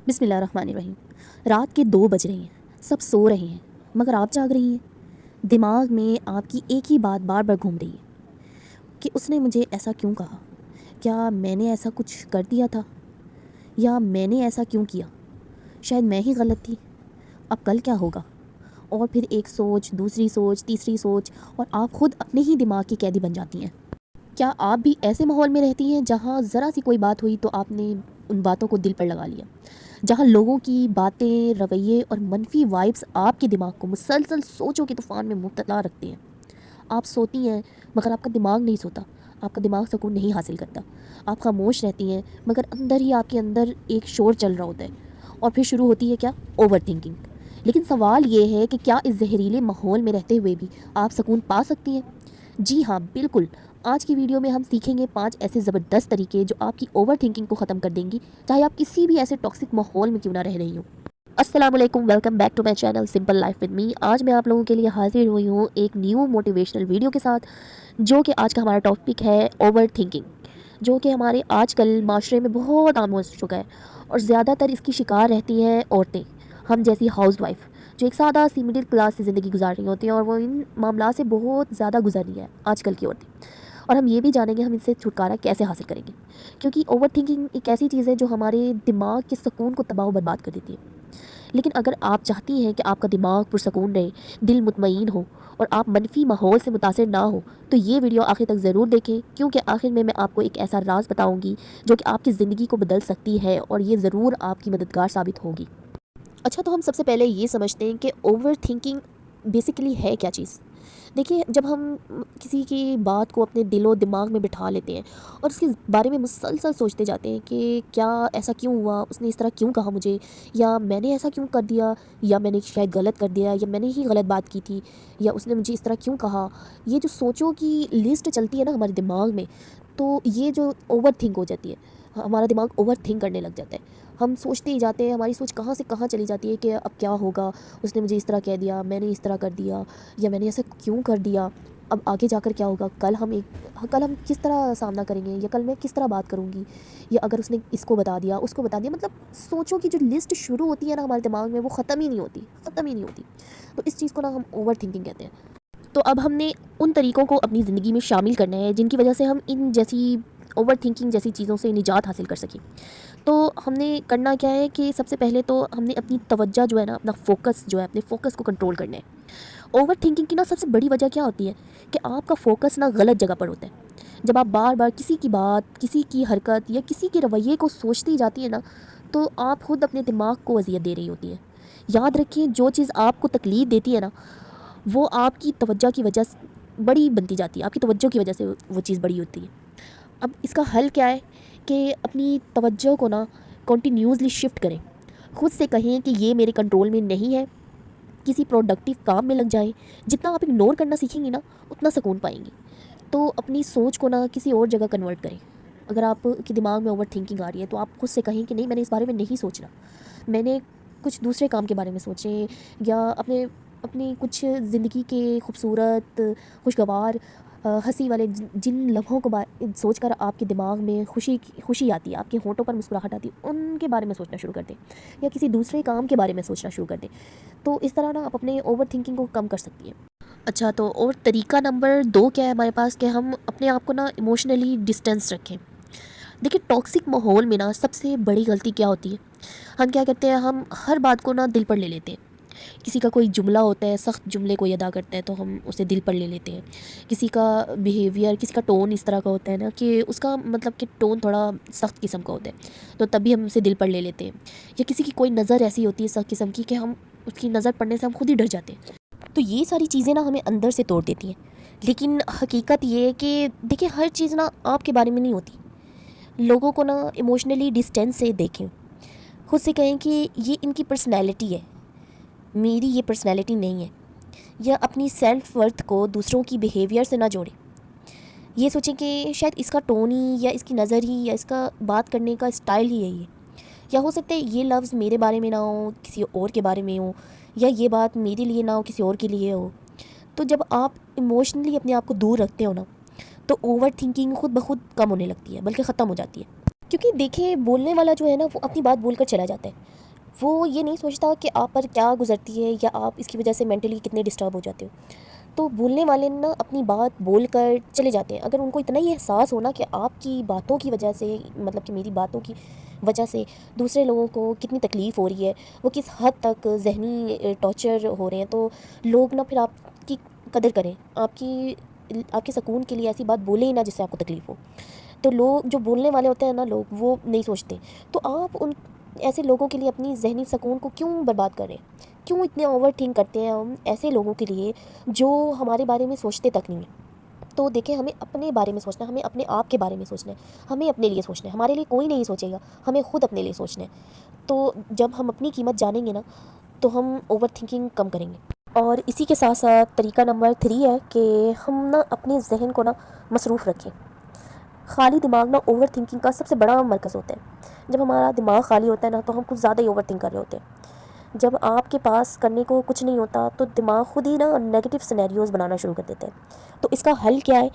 بسم اللہ الرحمن الرحیم۔ رات کے 2 بج رہے ہیں، سب سو رہے ہیں مگر آپ جاگ رہی ہیں۔ دماغ میں آپ کی ایک ہی بات بار بار گھوم رہی ہے کہ اس نے مجھے ایسا کیوں کہا، کیا میں نے ایسا کچھ کر دیا تھا، یا میں نے ایسا کیوں کیا، شاید میں ہی غلط تھی، اب کل کیا ہوگا۔ اور پھر ایک سوچ، دوسری سوچ، تیسری سوچ، اور آپ خود اپنے ہی دماغ کی قیدی بن جاتی ہیں۔ کیا آپ بھی ایسے ماحول میں رہتی ہیں جہاں ذرا سی کوئی بات ہوئی تو آپ نے ان باتوں کو دل پر لگا لیا، جہاں لوگوں کی باتیں، رویے اور منفی وائبس آپ کے دماغ کو مسلسل سوچوں کے طوفان میں مبتلا رکھتے ہیں۔ آپ سوتی ہیں مگر آپ کا دماغ نہیں سوتا، آپ کا دماغ سکون نہیں حاصل کرتا۔ آپ خاموش رہتی ہیں مگر اندر ہی آپ کے اندر ایک شور چل رہا ہوتا ہے، اور پھر شروع ہوتی ہے کیا؟ Over thinking. لیکن سوال یہ ہے کہ کیا اس زہریلے ماحول میں رہتے ہوئے بھی آپ سکون پا سکتی ہیں؟ جی ہاں، بالکل۔ آج کی ویڈیو میں ہم سیکھیں گے 5 ایسے زبردست طریقے جو آپ کی اوور تھنکنگ کو ختم کر دیں گی، چاہے آپ کسی بھی ایسے ٹاکسک ماحول میں کیوں نہ رہ رہی ہوں۔ السلام علیکم، welcome back to my channel simple life with me. آج میں آپ لوگوں کے لیے حاضر ہوئی ہوں ایک نیو موٹیویشنل ویڈیو کے ساتھ، جو کہ آج کا ہمارا ٹاپک ہے اوور تھنکنگ، جو کہ ہمارے آج کل معاشرے میں بہت عام ہو چکا ہے، اور زیادہ تر اس کی شکار رہتی ہیں عورتیں، ہم جیسی ہاؤس وائف، جو ایک سادہ سی مڈل کلاس سے زندگی گزار رہی ہوتی ہیں، اور وہ ان معاملات سے بہت زیادہ گزر رہی ہے آج کل کی عورتیں۔ اور ہم یہ بھی جانیں گے ہم ان سے چھٹکارا کیسے حاصل کریں گے، کیونکہ اوور تھنکنگ ایک ایسی چیز ہے جو ہمارے دماغ کے سکون کو تباہ و برباد کر دیتی ہے۔ لیکن اگر آپ چاہتی ہیں کہ آپ کا دماغ پرسکون رہے، دل مطمئن ہو، اور آپ منفی ماحول سے متاثر نہ ہو، تو یہ ویڈیو آخر تک ضرور دیکھیں، کیونکہ آخر میں آپ کو ایک ایسا راز بتاؤں گی جو کہ آپ کی زندگی کو بدل سکتی ہے، اور یہ ضرور آپ کی مددگار ثابت ہوگی۔ اچھا، تو ہم سب سے پہلے یہ سمجھتے ہیں کہ اوور تھنکنگ بیسیکلی ہے کیا چیز۔ دیکھیے، جب ہم کسی کی بات کو اپنے دل و دماغ میں بٹھا لیتے ہیں اور اس کے بارے میں مسلسل سوچتے جاتے ہیں کہ کیا ایسا کیوں ہوا، اس نے اس طرح کیوں کہا مجھے، یا میں نے ایسا کیوں کر دیا، یا میں نے شاید غلط کر دیا، یا میں نے ہی غلط بات کی تھی، یا اس نے مجھے اس طرح کیوں کہا، یہ جو سوچوں کی لسٹ چلتی ہے نا ہمارے دماغ میں، تو یہ جو اوور تھنک ہو جاتی ہے، ہمارا دماغ اوور تھنک کرنے لگ جاتا ہے۔ ہم سوچتے ہی جاتے ہیں، ہماری سوچ کہاں سے کہاں چلی جاتی ہے کہ اب کیا ہوگا، اس نے مجھے اس طرح کہہ دیا، میں نے اس طرح کر دیا، یا میں نے ایسا کیوں کر دیا، اب آگے جا کر کیا ہوگا، کل ہم کس طرح سامنا کریں گے، یا کل میں کس طرح بات کروں گی، یا اگر اس نے اس کو بتا دیا، اس کو بتا دیا، مطلب سوچوں کی جو لسٹ شروع ہوتی ہے نا ہمارے دماغ میں، وہ ختم ہی نہیں ہوتی، ختم ہی نہیں ہوتی۔ تو اس چیز کو نا ہم اوور تھنکنگ کہتے ہیں۔ تو اب ہم نے ان طریقوں کو اپنی زندگی میں شامل کرنا ہے جن کی وجہ سے ہم ان جیسی اوور تھنکنگ جیسی چیزوں سے نجات حاصل کر سکیں۔ تو ہم نے کرنا کیا ہے کہ سب سے پہلے تو ہم نے اپنی توجہ جو ہے نا، اپنا فوکس جو ہے، اپنے فوکس کو کنٹرول کرنا ہے۔ اوور تھنکنگ کی نا سب سے بڑی وجہ کیا ہوتی ہے کہ آپ کا فوکس نا غلط جگہ پر ہوتا ہے۔ جب آپ بار بار کسی کی بات، کسی کی حرکت یا کسی کے رویے کو سوچتی جاتی ہے نا، تو آپ خود اپنے دماغ کو اذیت دے رہی ہوتی ہیں۔ یاد رکھیں، جو چیز آپ کو تکلیف دیتی ہے نا، وہ آپ کی توجہ کی وجہ سے بڑی بنتی جاتی ہے، آپ کی توجہ کی وجہ سے وہ چیز بڑی ہوتی ہے۔ اب اس کا حل کیا ہے کہ اپنی توجہ کو نا کنٹینیوسلی شفٹ کریں، خود سے کہیں کہ یہ میرے کنٹرول میں نہیں ہے، کسی پروڈکٹیو کام میں لگ جائیں۔ جتنا آپ اگنور کرنا سیکھیں گی نا، اتنا سکون پائیں گی۔ تو اپنی سوچ کو نا کسی اور جگہ کنورٹ کریں۔ اگر آپ کے دماغ میں اوور تھنکنگ آ رہی ہے تو آپ خود سے کہیں کہ نہیں، میں نے اس بارے میں نہیں سوچنا، میں نے کچھ دوسرے کام کے بارے میں سوچیں، یا اپنی کچھ زندگی کے خوبصورت، خوشگوار، ہنسی والے جن لمحوں کو سوچ کر آپ کے دماغ میں خوشی آتی ہے، آپ کے ہونٹوں پر مسکراہٹ آتی ہے، ان کے بارے میں سوچنا شروع کر دیں، یا کسی دوسرے کام کے بارے میں سوچنا شروع کر دیں۔ تو اس طرح نا آپ اپنے اوور تھنکنگ کو کم کر سکتی ہیں۔ اچھا، تو اور طریقہ نمبر 2 کیا ہے ہمارے پاس کہ ہم اپنے آپ کو نا ایموشنلی ڈسٹینس رکھیں۔ دیکھیں، ٹاکسک ماحول میں نا سب سے بڑی غلطی کیا ہوتی ہے، ہم کیا کرتے ہیں، ہم ہر بات کو نا دل پر لے لیتے ہیں۔ کسی کا کوئی جملہ ہوتا ہے، سخت جملے کو ادا کرتا ہے تو ہم اسے دل پر لے لیتے ہیں۔ کسی کا بیہیویئر، کسی کا ٹون اس طرح کا ہوتا ہے نا کہ اس کا مطلب کہ ٹون تھوڑا سخت قسم کا ہوتا ہے، تو تبھی ہم اسے دل پر لے لیتے ہیں۔ یا کسی کی کوئی نظر ایسی ہوتی ہے سخت قسم کی کہ ہم اس کی نظر پڑنے سے ہم خود ہی ڈر جاتے ہیں۔ تو یہ ساری چیزیں نا ہمیں اندر سے توڑ دیتی ہیں۔ لیکن حقیقت یہ ہے کہ دیکھیں، ہر چیز نا آپ کے بارے میں نہیں ہوتی۔ لوگوں کو نا ایموشنلی ڈسٹینس سے دیکھیں، خود سے کہیں کہ یہ ان کی پرسنالٹی ہے، میری یہ پرسنالٹی نہیں ہے۔ یا اپنی سیلف ورتھ کو دوسروں کی بیہیویئر سے نہ جوڑیں۔ یہ سوچیں کہ شاید اس کا ٹون ہی، یا اس کی نظر ہی، یا اس کا بات کرنے کا اسٹائل ہی یہی ہے، یا ہو سکتا ہے یہ لفظ میرے بارے میں نہ ہو، کسی اور کے بارے میں ہو، یا یہ بات میرے لیے نہ ہو، کسی اور کے لیے ہو۔ تو جب آپ ایموشنلی اپنے آپ کو دور رکھتے ہو نا، تو اوور تھنکنگ خود بخود کم ہونے لگتی ہے، بلکہ ختم ہو جاتی ہے۔ کیونکہ دیکھیں بولنے والا جو ہے نا وہ اپنی بات بول کر چلا جاتا ہے، وہ یہ نہیں سوچتا کہ آپ پر کیا گزرتی ہے یا آپ اس کی وجہ سے مینٹلی کتنے ڈسٹرب ہو جاتے ہو۔ تو بولنے والے نا اپنی بات بول کر چلے جاتے ہیں۔ اگر ان کو اتنا ہی احساس ہونا کہ آپ کی باتوں کی وجہ سے، مطلب کہ میری باتوں کی وجہ سے دوسرے لوگوں کو کتنی تکلیف ہو رہی ہے، وہ کس حد تک ذہنی ٹارچر ہو رہے ہیں، تو لوگ نا پھر آپ کی قدر کریں، آپ کے سکون کے لیے ایسی بات بولیں ہی نہ جس سے آپ کو تکلیف ہو۔ تو لوگ جو بولنے والے ہوتے ہیں نا، لوگ وہ نہیں سوچتے۔ تو آپ ان ایسے لوگوں کے لیے اپنی ذہنی سکون کو کیوں برباد کر رہے ہیں؟ کیوں اتنے اوور تھنک کرتے ہیں ہم ایسے لوگوں کے لیے جو ہمارے بارے میں سوچتے تک نہیں ہیں؟ تو دیکھیں ہمیں اپنے بارے میں سوچنا ہے، ہمیں اپنے آپ کے بارے میں سوچنا ہے، ہمیں اپنے لیے سوچنا ہے، ہمارے لیے کوئی نہیں سوچے گا، ہمیں خود اپنے لیے سوچنا ہے۔ تو جب ہم اپنی قیمت جانیں گے نا تو ہم اوور تھنکنگ کم کریں گے۔ اور اسی کے ساتھ ساتھ طریقہ نمبر 3 ہے کہ ہم نا اپنے ذہن کو نا مصروف رکھیں۔ خالی دماغ نا اوور تھنکنگ کا سب سے بڑا مرکز ہوتا ہے۔ جب ہمارا دماغ خالی ہوتا ہے نا تو ہم کچھ زیادہ ہی اوور تھنک کر رہے ہوتے ہیں۔ جب آپ کے پاس کرنے کو کچھ نہیں ہوتا تو دماغ خود ہی نا نیگیٹو سینیریوز بنانا شروع کر دیتے ہیں۔ تو اس کا حل کیا ہے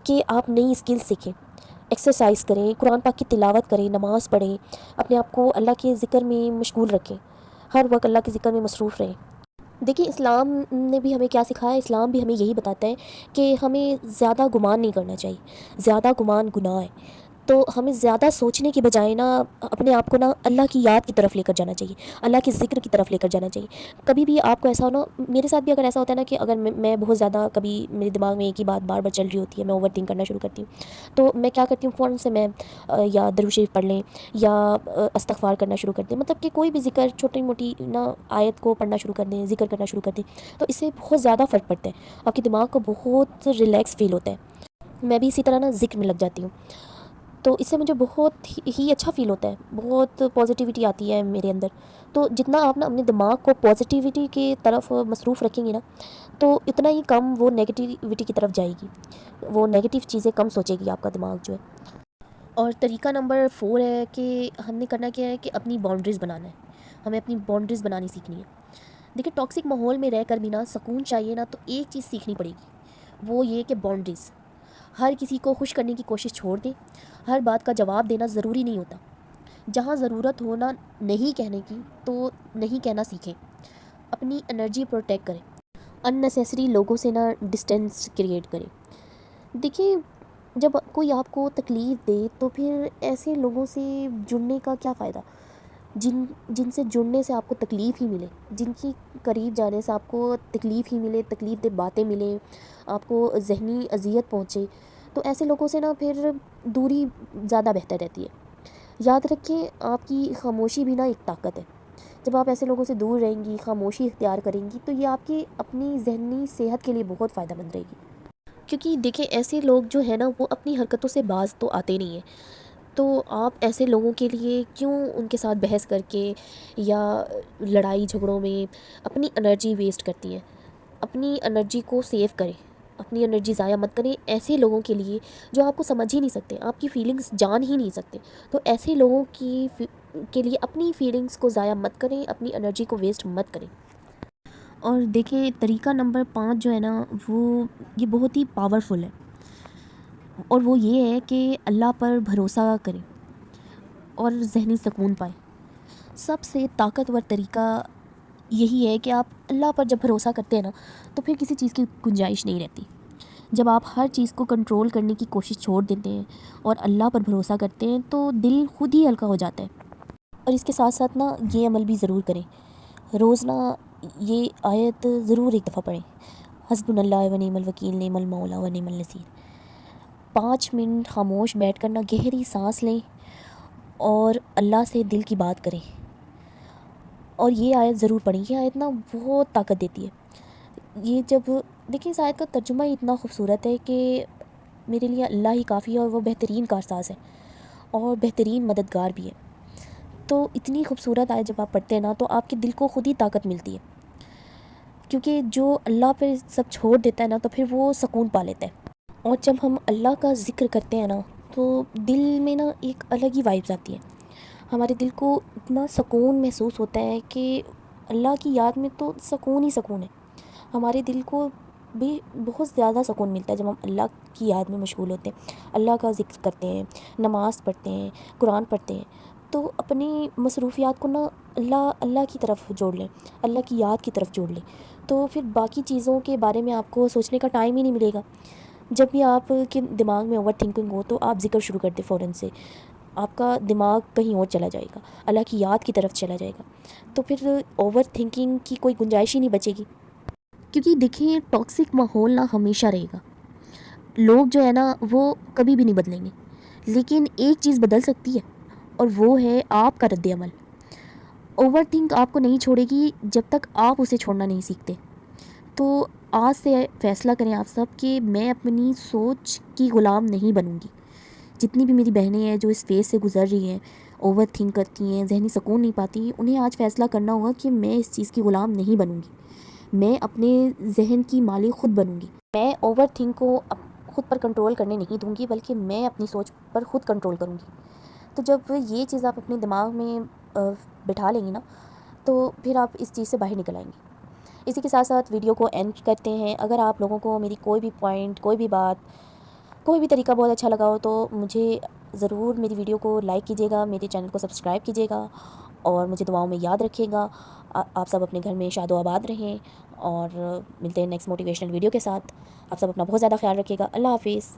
کہ آپ نئی اسکل سیکھیں، ایکسرسائز کریں، قرآن پاک کی تلاوت کریں، نماز پڑھیں، اپنے آپ کو اللہ کے ذکر میں مشغول رکھیں، ہر وقت اللہ کے ذکر میں مصروف رہیں۔ دیکھیں اسلام نے بھی ہمیں کیا سکھایا ہے؟ اسلام بھی ہمیں یہی بتاتا ہے کہ ہمیں زیادہ گمان نہیں کرنا چاہیے، زیادہ گمان گناہ ہے۔ تو ہمیں زیادہ سوچنے کے بجائے نا اپنے آپ کو نا اللہ کی یاد کی طرف لے کر جانا چاہیے، اللہ کے ذکر کی طرف لے کر جانا چاہیے۔ کبھی بھی آپ کو ایسا ہونا، میرے ساتھ بھی اگر ایسا ہوتا ہے نا کہ اگر میں بہت زیادہ، کبھی میرے دماغ میں ایک ہی بات بار بار چل رہی ہوتی ہے، میں اوور تھنک کرنا شروع کرتی ہوں، تو میں کیا کرتی ہوں، فوراً سے میں یا درود شریف پڑھ لیں یا استغفار کرنا شروع کر دیں، مطلب کہ کوئی بھی ذکر چھوٹی موٹی نا آیت کو پڑھنا شروع کر دیں، ذکر کرنا شروع کر دیں، تو اس سے بہت زیادہ فرق پڑتا ہے، آپ کے دماغ کو بہت ریلیکس فیل ہوتا ہے۔ میں بھی اسی طرح نا ذکر میں لگ جاتی ہوں، تو اس سے مجھے بہت ہی اچھا فیل ہوتا ہے، بہت پازیٹیوٹی آتی ہے میرے اندر۔ تو جتنا آپ نا اپنے دماغ کو پازیٹیوٹی کی طرف مصروف رکھیں گے نا تو اتنا ہی کم وہ نیگیٹیوٹی کی طرف جائے گی، وہ نیگیٹیو چیزیں کم سوچے گی آپ کا دماغ جو ہے۔ اور طریقہ نمبر 4 ہے کہ ہم نے کرنا کیا ہے کہ اپنی باؤنڈریز بنانا ہے، ہمیں اپنی باؤنڈریز بنانی سیکھنی ہے۔ دیکھیں ٹاکسک ماحول میں رہ کر بھی نا سکون چاہیے نا تو ایک چیز سیکھنی پڑے گی، وہ یہ کہ باؤنڈریز۔ ہر کسی کو خوش کرنے کی کوشش چھوڑ دیں، ہر بات کا جواب دینا ضروری نہیں ہوتا، جہاں ضرورت ہونا نہیں کہنے کی تو نہیں کہنا سیکھیں، اپنی انرجی پروٹیکٹ کریں، ان نیسیسری لوگوں سے نا ڈسٹینس کریٹ کریں۔ دیکھیں جب کوئی آپ کو تکلیف دے تو پھر ایسے لوگوں سے جڑنے کا کیا فائدہ جن سے جڑنے سے آپ کو تکلیف ہی ملے، جن کی قریب جانے سے آپ کو تکلیف ہی ملے، تکلیف دہ باتیں ملیں، آپ کو ذہنی اذیت پہنچے، تو ایسے لوگوں سے نا پھر دوری زیادہ بہتر رہتی ہے۔ یاد رکھیں آپ کی خاموشی بھی نا ایک طاقت ہے، جب آپ ایسے لوگوں سے دور رہیں گی، خاموشی اختیار کریں گی تو یہ آپ کی اپنی ذہنی صحت کے لیے بہت فائدہ مند رہے گی۔ کیونکہ دیکھیں ایسے لوگ جو ہیں نا وہ اپنی حرکتوں سے باز تو آتے نہیں ہیں، تو آپ ایسے لوگوں کے لیے کیوں ان کے ساتھ بحث کر کے یا لڑائی جھگڑوں میں اپنی انرجی ویسٹ کرتی ہیں؟ اپنی انرجی کو سیو کریں، اپنی انرجی ضائع مت کریں ایسے لوگوں کے لیے جو آپ کو سمجھ ہی نہیں سکتے، آپ کی فیلنگز جان ہی نہیں سکتے۔ تو ایسے لوگوں کے لیے اپنی فیلنگز کو ضائع مت کریں، اپنی انرجی کو ویسٹ مت کریں۔ اور دیکھیں طریقہ نمبر 5 جو ہے نا وہ یہ بہت ہی پاورفل ہے، اور وہ یہ ہے کہ اللہ پر بھروسہ کریں اور ذہنی سکون پائیں۔ سب سے طاقتور طریقہ یہی ہے کہ آپ اللہ پر جب بھروسہ کرتے ہیں نا تو پھر کسی چیز کی گنجائش نہیں رہتی۔ جب آپ ہر چیز کو کنٹرول کرنے کی کوشش چھوڑ دیتے ہیں اور اللہ پر بھروسہ کرتے ہیں تو دل خود ہی ہلکا ہو جاتا ہے۔ اور اس کے ساتھ ساتھ نا یہ عمل بھی ضرور کریں، روز نا یہ آیت ضرور ایک دفعہ پڑھیں، حسبنا اللہ و نعم الوکیل نعم المولا و نعم النصیر۔ 5 منٹ خاموش بیٹھ کر نا گہری سانس لیں اور اللہ سے دل کی بات کریں، اور یہ آیت ضرور پڑھیں۔ یہ آیت نا بہت طاقت دیتی ہے۔ یہ جب دیکھیں اس آیت کا ترجمہ ہی اتنا خوبصورت ہے کہ میرے لیے اللہ ہی کافی ہے، اور وہ بہترین کارساز ہے اور بہترین مددگار بھی ہے۔ تو اتنی خوبصورت آیت جب آپ پڑھتے ہیں نا تو آپ کے دل کو خود ہی طاقت ملتی ہے، کیونکہ جو اللہ پہ سب چھوڑ دیتا ہے نا تو پھر وہ سکون پا لیتا ہے۔ اور جب ہم اللہ کا ذکر کرتے ہیں نا تو دل میں نا ایک الگ ہی وائبز آتی ہے، ہمارے دل کو اتنا سکون محسوس ہوتا ہے کہ اللہ کی یاد میں تو سکون ہی سکون ہے۔ ہمارے دل کو بھی بہت زیادہ سکون ملتا ہے جب ہم اللہ کی یاد میں مشغول ہوتے ہیں، اللہ کا ذکر کرتے ہیں، نماز پڑھتے ہیں، قرآن پڑھتے ہیں، تو اپنی مصروفیات کو نا اللہ کی طرف جوڑ لیں، اللہ کی یاد کی طرف جوڑ لیں، تو پھر باقی چیزوں کے بارے میں آپ کو سوچنے کا ٹائم ہی نہیں ملے گا۔ جب بھی آپ کے دماغ میں اوور تھنکنگ ہو تو آپ ذکر شروع کر دیں فوراً سے، آپ کا دماغ کہیں اور چلا جائے گا، اللہ کی یاد کی طرف چلا جائے گا، تو پھر اوور تھنکنگ کی کوئی گنجائش ہی نہیں بچے گی۔ کیونکہ دیکھیں ٹاکسک ماحول نہ ہمیشہ رہے گا، لوگ جو ہے نا وہ کبھی بھی نہیں بدلیں گے، لیکن ایک چیز بدل سکتی ہے اور وہ ہے آپ کا رد عمل۔ اوور تھنک آپ کو نہیں چھوڑے گی جب تک آپ اسے چھوڑنا نہیں سیکھتے۔ تو آج سے فیصلہ کریں آپ سب کہ میں اپنی سوچ کی غلام نہیں بنوں گی۔ جتنی بھی میری بہنیں ہیں جو اس فیز سے گزر رہی ہیں، اوور تھنک کرتی ہیں، ذہنی سکون نہیں پاتی، انہیں آج فیصلہ کرنا ہوگا کہ میں اس چیز کی غلام نہیں بنوں گی، میں اپنے ذہن کی مالک خود بنوں گی، میں اوور تھنک کو خود پر کنٹرول کرنے نہیں دوں گی، بلکہ میں اپنی سوچ پر خود کنٹرول کروں گی۔ تو جب یہ چیز آپ اپنے دماغ میں بٹھا لیں گی نا، تو پھر آپ اس چیز سے باہر نکل آئیں گے۔ اسی کے ساتھ ساتھ ویڈیو کو اینڈ کرتے ہیں۔ اگر آپ لوگوں کو میری کوئی بھی پوائنٹ، کوئی بھی بات، کوئی بھی طریقہ بہت اچھا لگا ہو تو مجھے ضرور میری ویڈیو کو لائک کیجیے گا، میرے چینل کو سبسکرائب کیجیے گا اور مجھے دعاؤں میں یاد رکھیے گا۔ آپ سب اپنے گھر میں شاد و آباد رہیں اور ملتے ہیں نیکسٹ موٹیویشنل ویڈیو کے ساتھ۔ آپ سب اپنا بہت زیادہ خیال رکھیے گا۔ اللہ حافظ۔